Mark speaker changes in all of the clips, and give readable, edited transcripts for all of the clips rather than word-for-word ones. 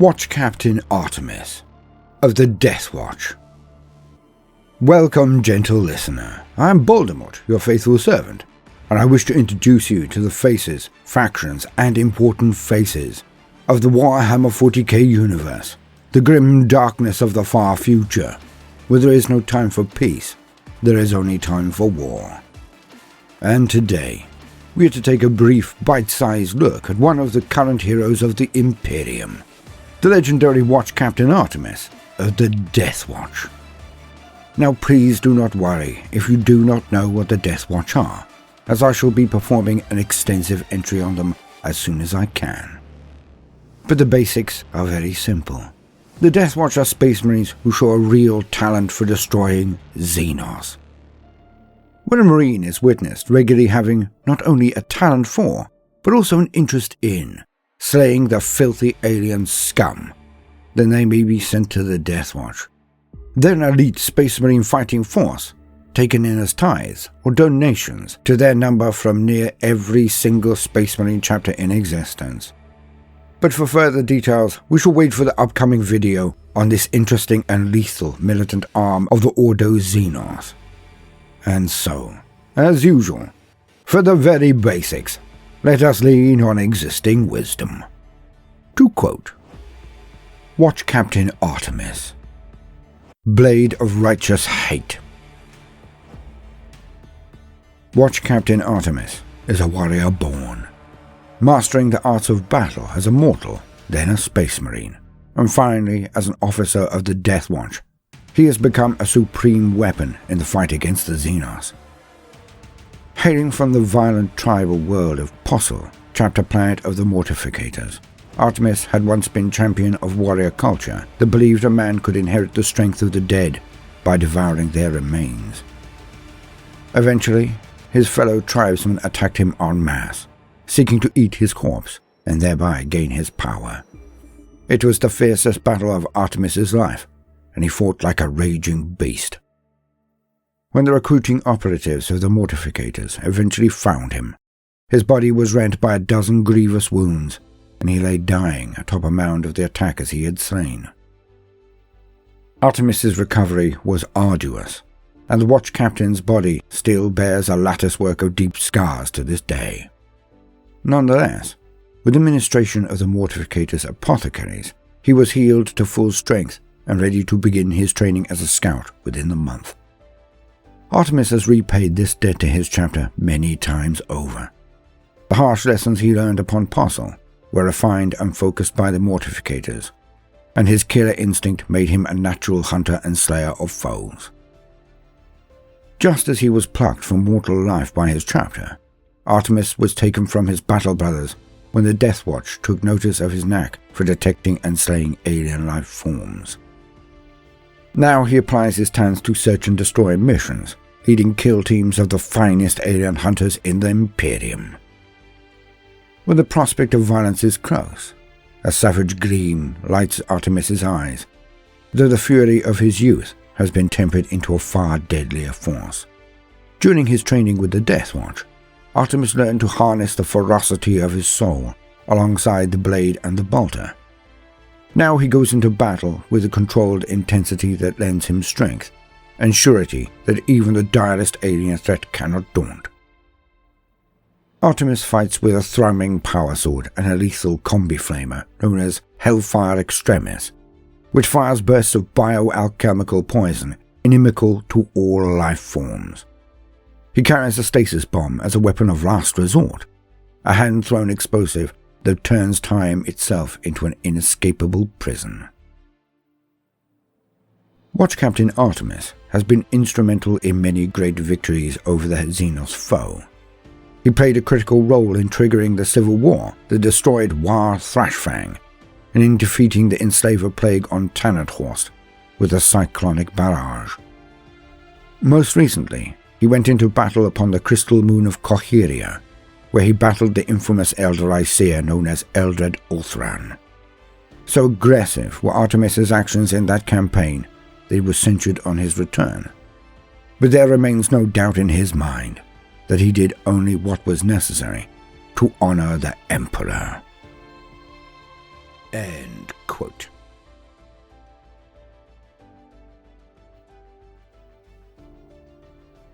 Speaker 1: Watch Captain Artemis of the Deathwatch. Welcome, gentle listener. I am Baldermort, your faithful servant, and I wish to introduce you to the faces, factions, and important faces of the Warhammer 40k universe, the grim darkness of the far future, where there is no time for peace, there is only time for war. And today, we are to take a brief, bite-sized look at one of the current heroes of the Imperium, the legendary Watch Captain Artemis of the Deathwatch. Now please do not worry if you do not know what the Deathwatch are, as I shall be performing an extensive entry on them as soon as I can. But the basics are very simple. The Deathwatch are Space Marines who show a real talent for destroying Xenos. When a Marine is witnessed regularly having not only a talent for, but also an interest in, slaying the filthy alien scum, then they may be sent to the Deathwatch. They're an elite Space Marine fighting force, taken in as tithes or donations to their number from near every single Space Marine chapter in existence. But for further details, we shall wait for the upcoming video on this interesting and lethal militant arm of the Ordo Xenos. And so, as usual, for the very basics, let us lean on existing wisdom. To quote, Watch Captain Artemis, Blade of Righteous Hate. Watch Captain Artemis is a warrior born, mastering the arts of battle as a mortal, then a Space Marine, and finally as an officer of the Deathwatch. He has become a supreme weapon in the fight against the Xenos. Hailing from the violent tribal world of Possil, chapter planet of the Mortificators, Artemis had once been champion of warrior culture that believed a man could inherit the strength of the dead by devouring their remains. Eventually, his fellow tribesmen attacked him en masse, seeking to eat his corpse and thereby gain his power. It was the fiercest battle of Artemis's life, and he fought like a raging beast. When the recruiting operatives of the Mortificators eventually found him, his body was rent by a dozen grievous wounds, and he lay dying atop a mound of the attackers he had slain. Artemis's recovery was arduous, and the Watch Captain's body still bears a latticework of deep scars to this day. Nonetheless, with the administration of the Mortificators' apothecaries, he was healed to full strength and ready to begin his training as a scout within the month. Artemis has repaid this debt to his chapter many times over. The harsh lessons he learned upon Possil were refined and focused by the Mortificators, and his killer instinct made him a natural hunter and slayer of foes. Just as he was plucked from mortal life by his chapter, Artemis was taken from his battle brothers when the Deathwatch took notice of his knack for detecting and slaying alien life forms. Now he applies his talents to search and destroy missions, leading kill teams of the finest alien hunters in the Imperium. When the prospect of violence is close, a savage gleam lights Artemis's eyes, though the fury of his youth has been tempered into a far deadlier force. During his training with the Deathwatch, Artemis learned to harness the ferocity of his soul alongside the blade and the bolter. Now he goes into battle with a controlled intensity that lends him strength and surety that even the direst alien threat cannot daunt. Artemis fights with a thrumming power sword and a lethal combi flamer known as Hellfire Extremis, which fires bursts of bioalchemical poison inimical to all life forms. He carries a stasis bomb as a weapon of last resort, a hand-thrown explosive that turns time itself into an inescapable prison. Watch Captain Artemis has been instrumental in many great victories over the Xenos foe. He played a critical role in triggering the civil war that destroyed War Thrashfang, and in defeating the enslaver plague on Tanithorst with a cyclonic barrage. Most recently, he went into battle upon the crystal moon of Kohiria, where he battled the infamous Elder Isaiah known as Eldred Ulthran. So aggressive were Artemis's actions in that campaign that he was censured on his return. But there remains no doubt in his mind that he did only what was necessary to honor the Emperor. End quote.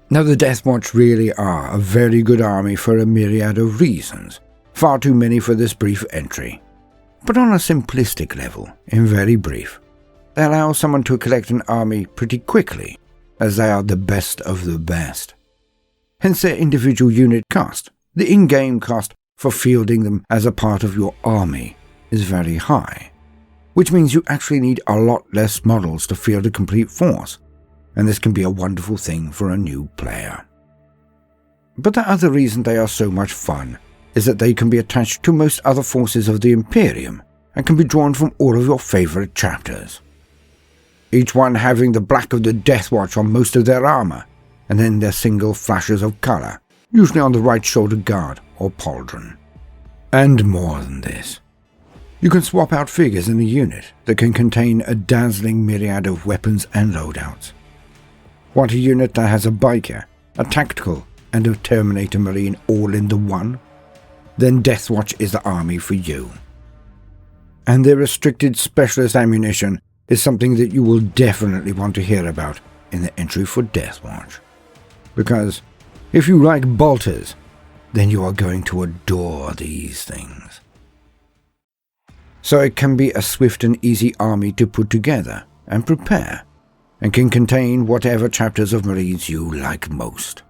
Speaker 1: Now, the Deathwatch really are a very good army for a myriad of reasons, far too many for this brief entry. But on a simplistic level, in very brief, they allow someone to collect an army pretty quickly, as they are the best of the best. Hence their individual unit cost. The in-game cost for fielding them as a part of your army is very high, which means you actually need a lot less models to field a complete force, and this can be a wonderful thing for a new player. But the other reason they are so much fun is that they can be attached to most other forces of the Imperium and can be drawn from all of your favourite chapters. Each one having the black of the Deathwatch on most of their armour, and then their single flashes of colour, usually on the right shoulder guard or pauldron. And more than this. You can swap out figures in a unit that can contain a dazzling myriad of weapons and loadouts. Want a unit that has a biker, a tactical, and a Terminator Marine all in the one? Then Deathwatch is the army for you. And their restricted specialist ammunition is something that you will definitely want to hear about in the entry for Deathwatch. Because if you like bolters, then you are going to adore these things. So it can be a swift and easy army to put together and prepare, and can contain whatever chapters of Marines you like most.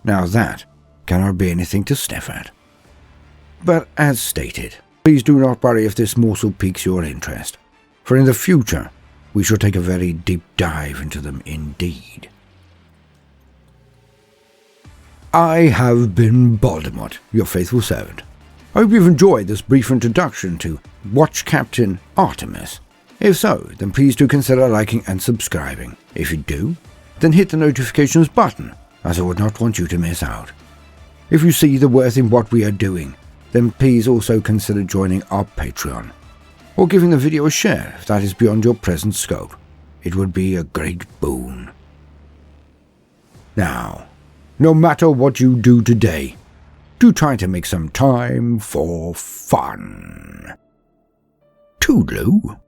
Speaker 1: Now that cannot be anything to sniff at. But as stated, please do not worry if this morsel piques your interest, for in the future we shall take a very deep dive into them indeed. I have been Baldermort, your faithful servant. I hope you've enjoyed this brief introduction to Watch Captain Artemis. If so, then please do consider liking and subscribing. If you do, then hit the notifications button, as I would not want you to miss out. If you see the worth in what we are doing, then please also consider joining our Patreon, or giving the video a share if that is beyond your present scope. It would be a great boon. Now, no matter what you do today, do try to make some time for fun. Toodaloo.